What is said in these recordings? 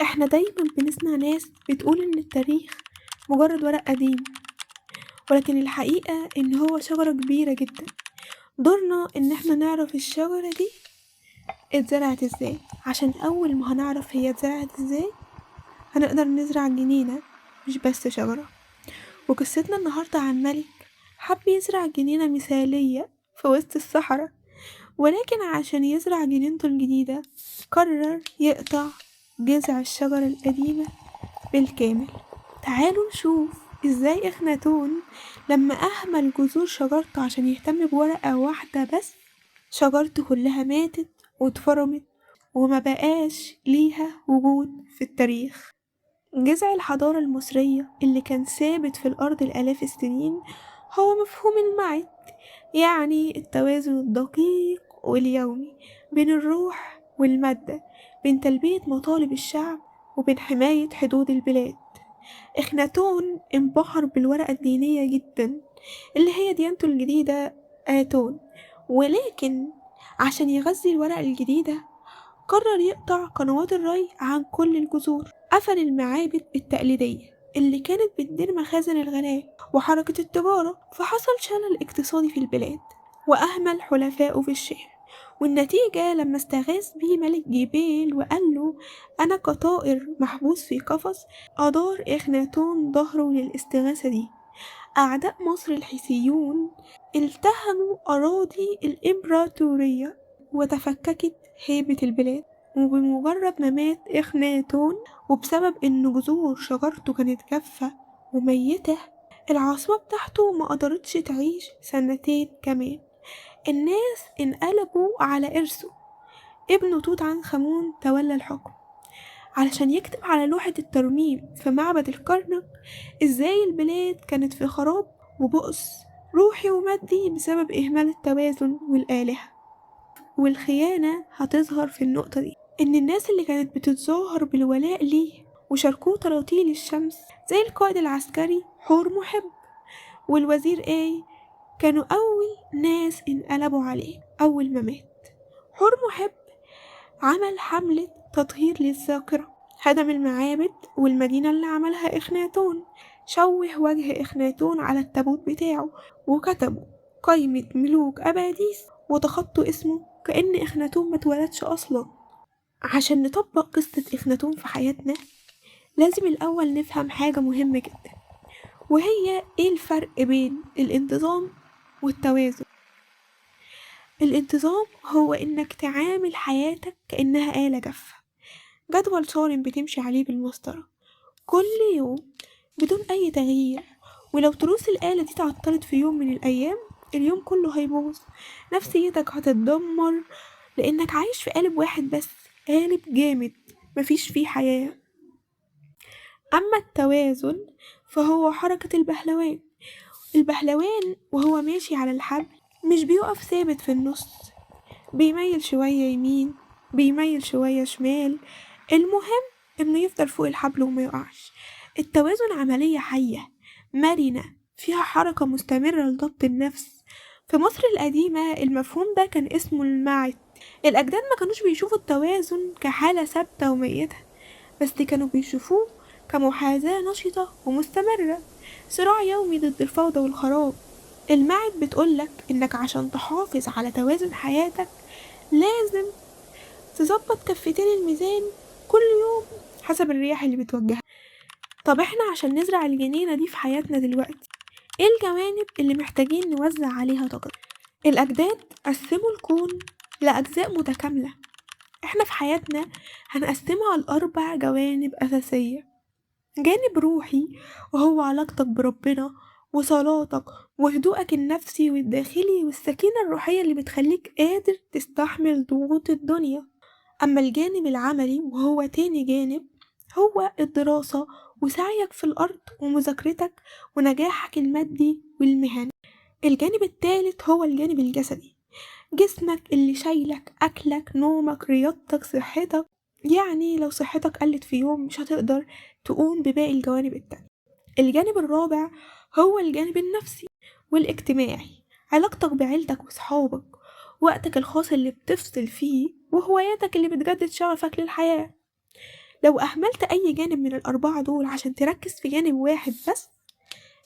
احنا دايما بنسمع ناس بتقول ان التاريخ مجرد ورق قديم، ولكن الحقيقة ان هو شجرة كبيرة جدا. دورنا ان احنا نعرف الشجرة دي اتزرعت ازاي، عشان اول ما هنعرف هي اتزرعت ازاي هنقدر نزرع جنينة، مش بس شجرة. وقصتنا النهاردة عن ملك حب يزرع جنينة مثالية في وسط الصحراء، ولكن عشان يزرع جنينته الجديدة قرر يقطع جذع الشجرة القديمة بالكامل. تعالوا نشوف ازاي اخناتون لما اهمل جذور شجرته عشان يهتم بورقة واحدة بس، شجرته كلها ماتت واتفرمت وما بقاش ليها وجود في التاريخ. جذع الحضارة المصرية اللي كان ثابت في الأرض الآلاف السنين هو مفهوم المعد، يعني التوازن الدقيق واليومي بين الروح والمادة، بين تلبية مطالب الشعب وبين حماية حدود البلاد. إخناتون انبهر بالورقة الدينية جدا اللي هي ديانته الجديدة آتون، ولكن عشان يغذي الورقة الجديدة قرر يقطع قنوات الري عن كل الجذور. قفل المعابد التقليدية اللي كانت بتدير مخازن الغناء وحركة التجارة، فحصل شلل اقتصادي في البلاد وأهمل حلفائه في الشعر. والنتيجة لما استغاث بيه ملك جبيل وقال له أنا كطائر محبوس في قفص، أدار إخناتون ظهره للاستغاثة دي. أعداء مصر الحيثيون التهموا أراضي الإمبراطورية وتفككت هيبة البلاد. وبمجرد ما مات إخناتون وبسبب إن جذور شجرته كانت جافة وميتة، العاصمة بتاعته ما قدرتش تعيش سنتين كمان. الناس انقلبوا على إرثه. ابنه توت عنخ آمون تولى الحكم علشان يكتب على لوحة الترميم في معبد الكرنك ازاي البلاد كانت في خراب وبؤس روحي ومادي بسبب إهمال التوازن والآلهة. والخيانة هتظهر في النقطة دي، إن الناس اللي كانت بتتظاهر بالولاء ليه وشاركوه تراتيل الشمس زي القائد العسكري حور محب والوزير كانوا أول ناس انقلبوا عليه. أول ما مات حور محب عمل حملة تطهير للذاكرة، هدم المعابد والمدينة اللي عملها إخناتون، شوه وجه إخناتون على التابوت بتاعه وكتبوا قائمة ملوك أباديس وتخطوا اسمه كأن إخناتون متولدش أصلا. عشان نطبق قصة إخناتون في حياتنا لازم الأول نفهم حاجة مهمة جدا، وهي إيه الفرق بين الانتظام والتوازن. الانتظام هو إنك تعامل حياتك كأنها آلة جافة، جدول صارم بتمشي عليه بالمسطرة كل يوم بدون أي تغيير، ولو تروس الآلة دي تعطلت في يوم من الأيام اليوم كله هيبوظ، نفسيتك هتتدمر لأنك عايش في قالب واحد بس، قالب جامد مفيش فيه حياة. أما التوازن فهو حركة البهلوان. البهلوان وهو ماشي على الحبل مش بيقف ثابت في النص، بيميل شوية يمين بيميل شوية شمال، المهم انه يفضل فوق الحبل وما يقعش. التوازن عملية حية مرنة فيها حركة مستمرة لضبط النفس. في مصر القديمة المفهوم ده كان اسمه المعد. الأجداد ما كانوش بيشوفوا التوازن كحالة ثابتة وميتة، بس كانوا بيشوفوه كمحاذاة نشطة ومستمرة، صراع يومي ضد الفوضى والخراب. المعد بتقولك إنك عشان تحافظ على توازن حياتك لازم تظبط كفتين الميزان كل يوم حسب الرياح اللي بتوجهها. طب احنا عشان نزرع الجنينة دي في حياتنا دلوقتي ايه الجوانب اللي محتاجين نوزع عليها طاقة؟ الأجداد قسموا الكون لأجزاء متكاملة، احنا في حياتنا هنقسمها لأربع جوانب أساسية. جانب روحي وهو علاقتك بربنا وصلاتك وهدوءك النفسي والداخلي والسكينة الروحية اللي بتخليك قادر تستحمل ضغوط الدنيا. أما الجانب العملي وهو تاني جانب هو الدراسة وسعيك في الأرض ومذاكرتك ونجاحك المادي والمهني. الجانب التالت هو الجانب الجسدي، جسمك اللي شايلك، أكلك نومك رياضتك صحتك، يعني لو صحتك قلت في يوم مش هتقدر تقوم بباقي الجوانب التانية. الجانب الرابع هو الجانب النفسي والاجتماعي، علاقتك بعيلتك وصحابك، وقتك الخاص اللي بتفصل فيه وهواياتك اللي بتجدد شغفك للحياة. لو أهملت أي جانب من الأربعة دول عشان تركز في جانب واحد بس،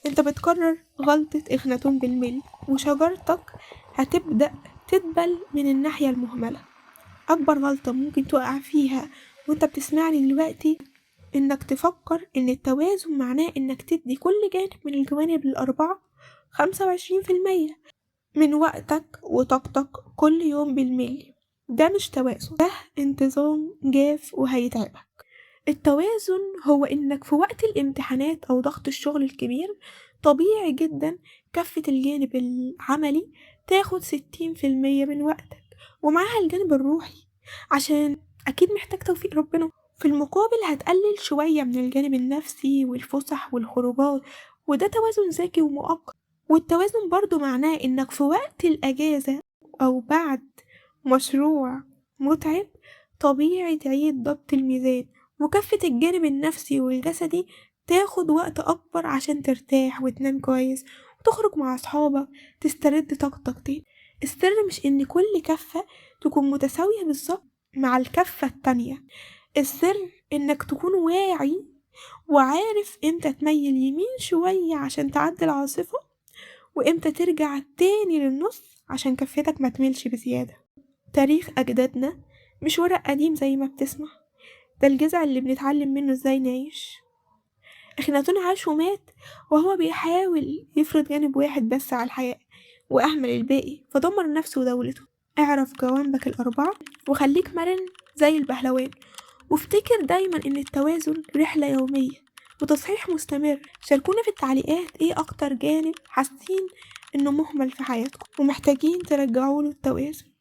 انت بتكرر غلطة إخناتون بالملي، وشجرتك هتبدأ تدبل من الناحية المهملة. أكبر غلطة ممكن تقع فيها وانت بتسمعني دلوقتي إنك تفكر إن التوازن معناه إنك تدي كل جانب من الجوانب الأربعة 25% من وقتك وطاقتك كل يوم بالملي. ده مش توازن، ده انتظام جاف وهيتعبك. التوازن هو إنك في وقت الامتحانات أو ضغط الشغل الكبير طبيعي جدا كفة الجانب العملي تاخد 60% من وقتك، ومعاها الجانب الروحي عشان أكيد محتاج توفيق ربنا. في المقابل هتقلل شوية من الجانب النفسي والفسح والخروجات، وده توازن ذكي ومؤقت. والتوازن برضو معناه إنك في وقت الأجازة أو بعد مشروع متعب طبيعي تعيد ضبط الميزان، وكفة الجانب النفسي والجسدي تاخد وقت أكبر عشان ترتاح وتنام كويس وتخرج مع أصحابك تسترد طاقتك تاني. السر مش إن كل كفة تكون متساوية بالظبط مع الكفة التانية، السر إنك تكون واعي وعارف إمتى تميل يمين شوية عشان تعدي العاصفة، وإمتى ترجع تاني للنص عشان كفتك ما تميلش بزيادة. تاريخ أجدادنا مش ورق قديم زي ما بتسمع، ده الجذع اللي بنتعلم منه ازاي نعيش. اخناتون عاش ومات وهو بيحاول يفرض جانب واحد بس على الحياة، وأهمل الباقي فدمر نفسه ودولته. اعرف جوانبك الأربعة وخليك مرن زي البهلوان، وافتكر دايما ان التوازن رحلة يومية وتصحيح مستمر. شاركونا في التعليقات ايه اكتر جانب حاسين انه مهمل في حياتكم ومحتاجين ترجعوله التوازن.